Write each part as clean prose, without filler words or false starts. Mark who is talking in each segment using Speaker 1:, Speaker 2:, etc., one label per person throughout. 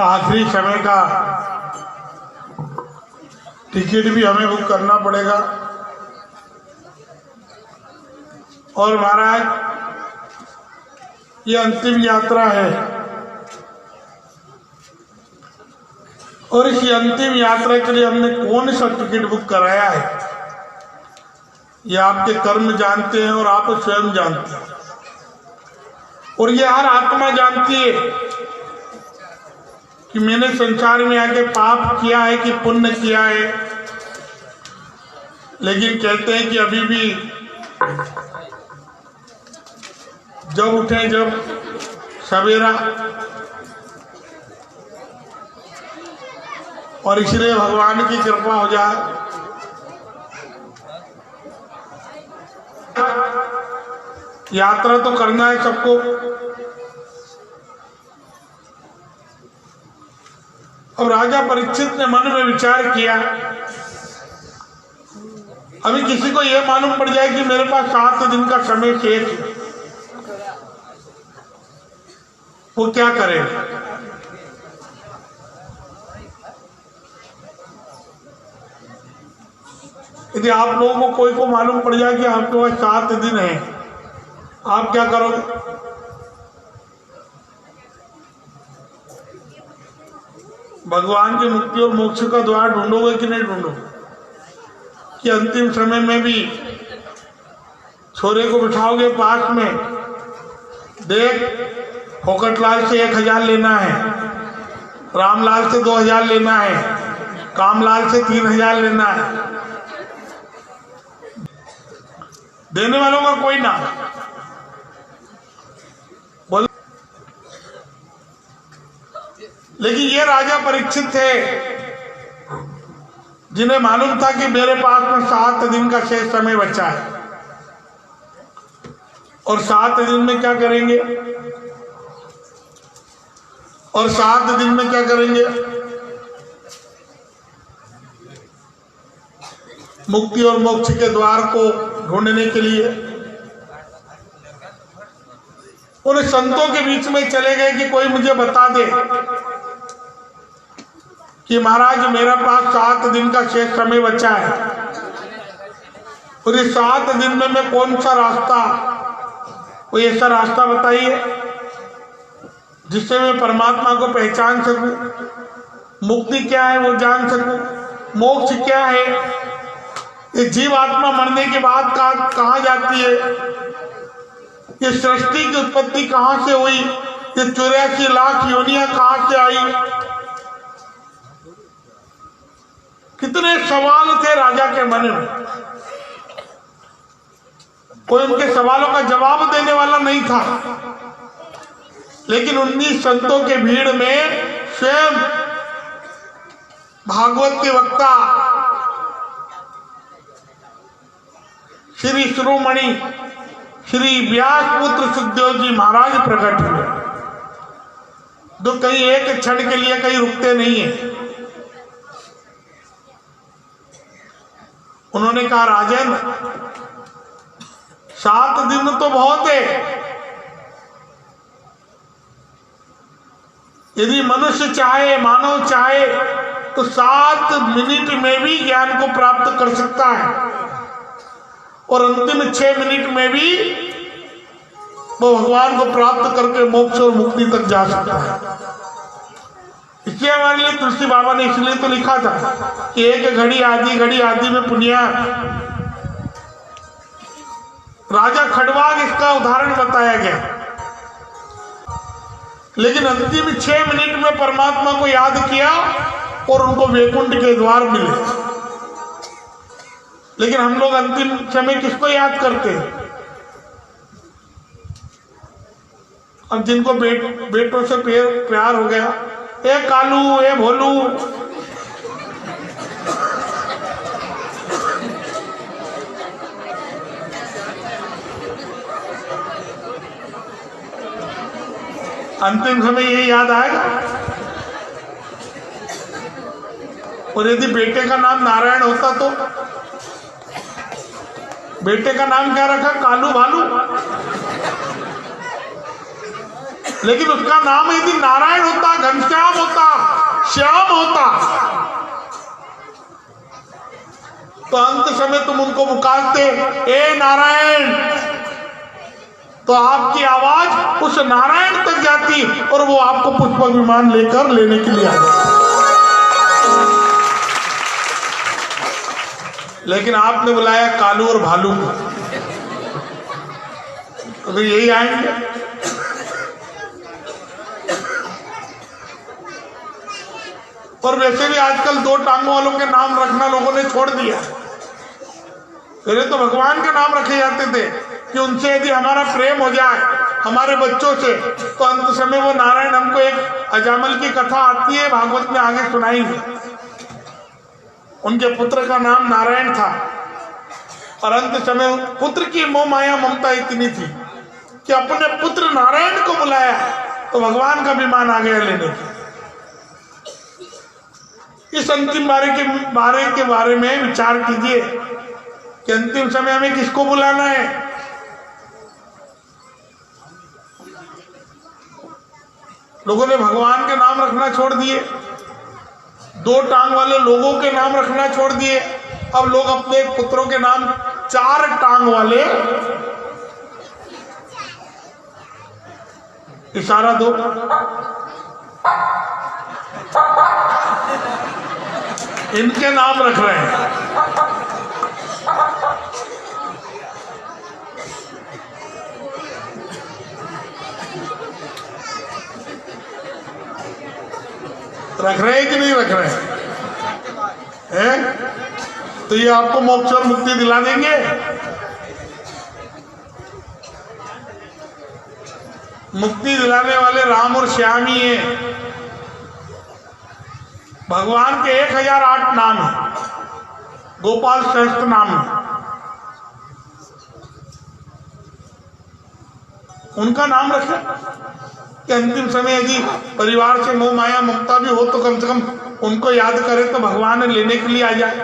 Speaker 1: आखिरी समय का टिकट भी हमें बुक करना पड़ेगा। और महाराज ये अंतिम यात्रा है और इस अंतिम यात्रा के लिए हमने कौन सा टिकट बुक कराया है ये आपके कर्म जानते हैं और आप स्वयं जानते हैं और ये हर आत्मा जानती है कि मैंने संसार में आके पाप किया है कि पुण्य किया है। लेकिन कहते हैं कि अभी भी जब उठे जब सवेरा, और इसलिए भगवान की कृपा हो जाए। यात्रा तो करना है सबको। अब राजा परीक्षित ने मन में विचार किया, अभी किसी को यह मालूम पड़ जाए कि मेरे पास 7 दिन का समय शेष है, वो क्या करे? यदि आप लोगों को कोई को मालूम पड़ जाए कि आपके पास 7 दिन है, आप क्या करोगे? भगवान की मुक्ति और मोक्ष का द्वार ढूंढोगे कि नहीं ढूंढोगे? कि अंतिम समय में भी छोरे को बिठाओगे पास में, देख फोकटलाल से 1000 लेना है, रामलाल से 2000 लेना है, कामलाल से 3000 लेना है, देने वालों का कोई ना बोल। लेकिन ये राजा परीक्षित थे जिन्हें मालूम था कि मेरे पास में 7 दिन का शेष समय बचा है और 7 दिन में क्या करेंगे, और 7 दिन में क्या करेंगे? मुक्ति और मोक्ष के द्वार को ढूंढने के लिए उन संतों के बीच में चले गए कि कोई मुझे बता दे कि महाराज मेरा पास 7 दिन का शेष समय बचा है और ये 7 दिन में मैं कौन सा रास्ता, कोई ऐसा रास्ता बताइए जिससे मैं परमात्मा को पहचान सकूं, मुक्ति क्या है वो जान सकूं, मोक्ष क्या है, ये जीव आत्मा मरने के बाद कहाँ जाती है, ये सृष्टि की उत्पत्ति कहाँ से हुई, ये 84 लाख योनियां कहाँ से आई। कितने सवाल थे राजा के मन में, कोई उनके सवालों का जवाब देने वाला नहीं था। लेकिन 19 संतों के भीड़ में स्वयं भागवत के वक्ता श्री शिरोमणि श्री व्यास पुत्र सुखदेव जी महाराज प्रकट हुए, जो कहीं एक क्षण के लिए कहीं रुकते नहीं है। उन्होंने कहा राजन 7 दिन तो बहुत है, यदि मनुष्य चाहे, मानव चाहे तो 7 मिनट में भी ज्ञान को प्राप्त कर सकता है और अंतिम 6 मिनट में भी वो भगवान को प्राप्त करके मोक्ष और मुक्ति तक जा सकता है। इसलिए हमारे लिए तुलसी बाबा ने इसलिए तो लिखा था कि एक घड़ी आदि में पुण्य। राजा खड़वाग इसका उदाहरण बताया गया। लेकिन अंतिम 6 मिनट में परमात्मा को याद किया और उनको वैकुंठ के द्वार मिले। लेकिन हम लोग अंतिम समय किसको याद करते हैं? अब जिनको बेटों से प्यार हो गया, ए कालू, ए भोलू, अंतिम समय ये याद आएगा। और यदि बेटे का नाम नारायण होता तो बेटे का नाम क्या रखा? कालू भालू। लेकिन उसका नाम यदि नारायण होता, घनश्याम होता, तो अंत समय तुम उनको पुकारते ए नारायण, तो आपकी आवाज उस नारायण तक जाती और वो आपको पुष्पक विमान लेकर लेने के लिए आ जाते। लेकिन आपने बुलाया कालू और भालू को, तो यही आएंगे। और वैसे भी आजकल दो टांगों वालों के नाम रखना लोगों ने छोड़ दिया। पहले तो भगवान के नाम रखे जाते थे कि उनसे यदि हमारा प्रेम हो जाए हमारे बच्चों से, तो अंत समय वो नारायण हमको एक अजामल की कथा आती है, भागवत में आगे सुनाएंगे। उनके पुत्र का नाम नारायण था और अंत समय पुत्र की मोह माया ममता इतनी थी कि अपने पुत्र नारायण को बुलाया तो भगवान का विमान आ गया लेने के। इस अंतिम बारे के बारे में विचार कीजिए कि अंतिम समय हमें किसको बुलाना है। लोगों ने भगवान के नाम रखना छोड़ दिए, दो टांग वाले लोगों के नाम रखना छोड़ दिए। अब लोग अपने पुत्रों के नाम चार टांग वाले, इशारा दो, इनके नाम रख रहे हैं। रख रहे हैं कि नहीं रख रहे हैं? तो ये आपको मोक्ष और मुक्ति दिला देंगे। मुक्ति दिलाने वाले राम और श्याम ही हैं। भगवान के 1008 नाम है, गोपाल श्रेष्ठ नाम है। उनका नाम रखे कि अंतिम समय यदि परिवार से मोह माया ममता भी हो तो कम से कम उनको याद करे तो भगवान लेने के लिए आ जाए।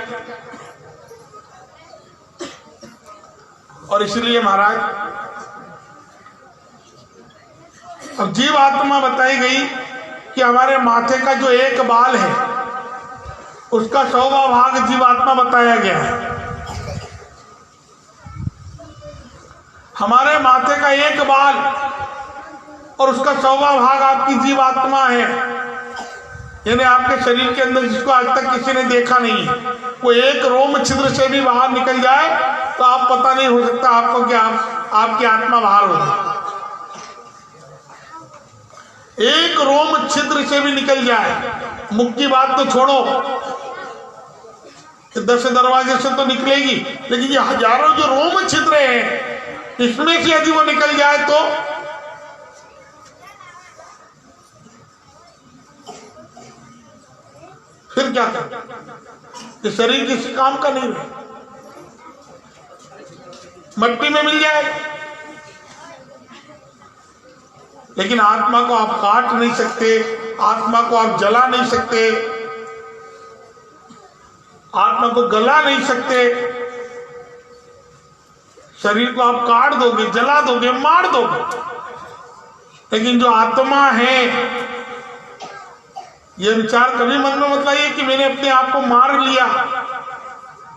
Speaker 1: और इसलिए महाराज अब जीव आत्मा बताई गई कि हमारे माथे का जो एक बाल है उसका 100वां भाग जीवात्मा बताया गया है। हमारे माथे का एक बाल और उसका 100वां भाग आपकी जीवात्मा है, यानी आपके शरीर के अंदर जिसको आज तक किसी ने देखा नहीं है। वो एक रोम छिद्र से भी बाहर निकल जाए तो आप पता नहीं हो सकता आपको कि आपकी आत्मा बाहर हो। एक रोम छिद्र से भी निकल जाए, मुख की बात तो छोड़ो, 10 दरवाजे से तो निकलेगी, लेकिन ये हजारों जो रोम छिद्र हैं इसमें से यदि वो निकल जाए तो फिर क्या कर? शरीर किसी काम का नहीं है, मट्टी में मिल जाए। लेकिन आत्मा को आप काट नहीं सकते, आत्मा को आप जला नहीं सकते, आत्मा को गला नहीं सकते। शरीर को आप काट दोगे, जला दोगे, मार दोगे, लेकिन जो आत्मा है, यह विचार कभी मन में मत लाइए कि मैंने अपने आप को मार लिया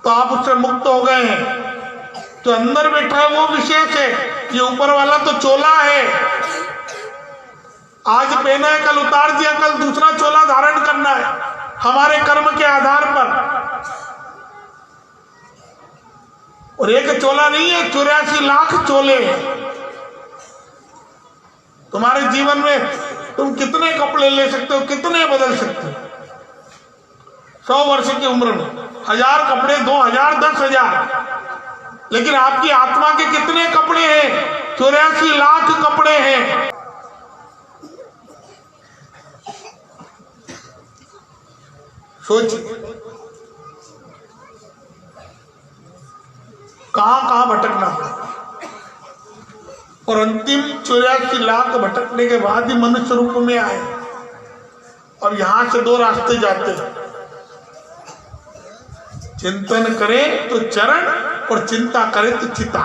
Speaker 1: तो आप उससे मुक्त हो गए हैं। तो अंदर बैठा है वो विशेष है, ये ऊपर वाला तो चोला है। आज पहना है, कल उतार दिया, कल दूसरा चोला धारण करना है हमारे कर्म के आधार पर। और एक चोला नहीं है, 84 लाख चोले हैं। तुम्हारे जीवन में तुम कितने कपड़े ले सकते हो, कितने बदल सकते हो। 100 वर्ष की उम्र में 1000 कपड़े, 2000, 10,000, लेकिन आपकी आत्मा के कितने कपड़े हैं? 84 लाख कपड़े हैं। सोचिए कहां भटकना पड़ा। और अंतिम 84 लाख भटकने के बाद ही मनुष्य रूप में आए। और यहां से 2 रास्ते जाते हैं, चिंतन करे तो चरण और चिंता करे तो चिता।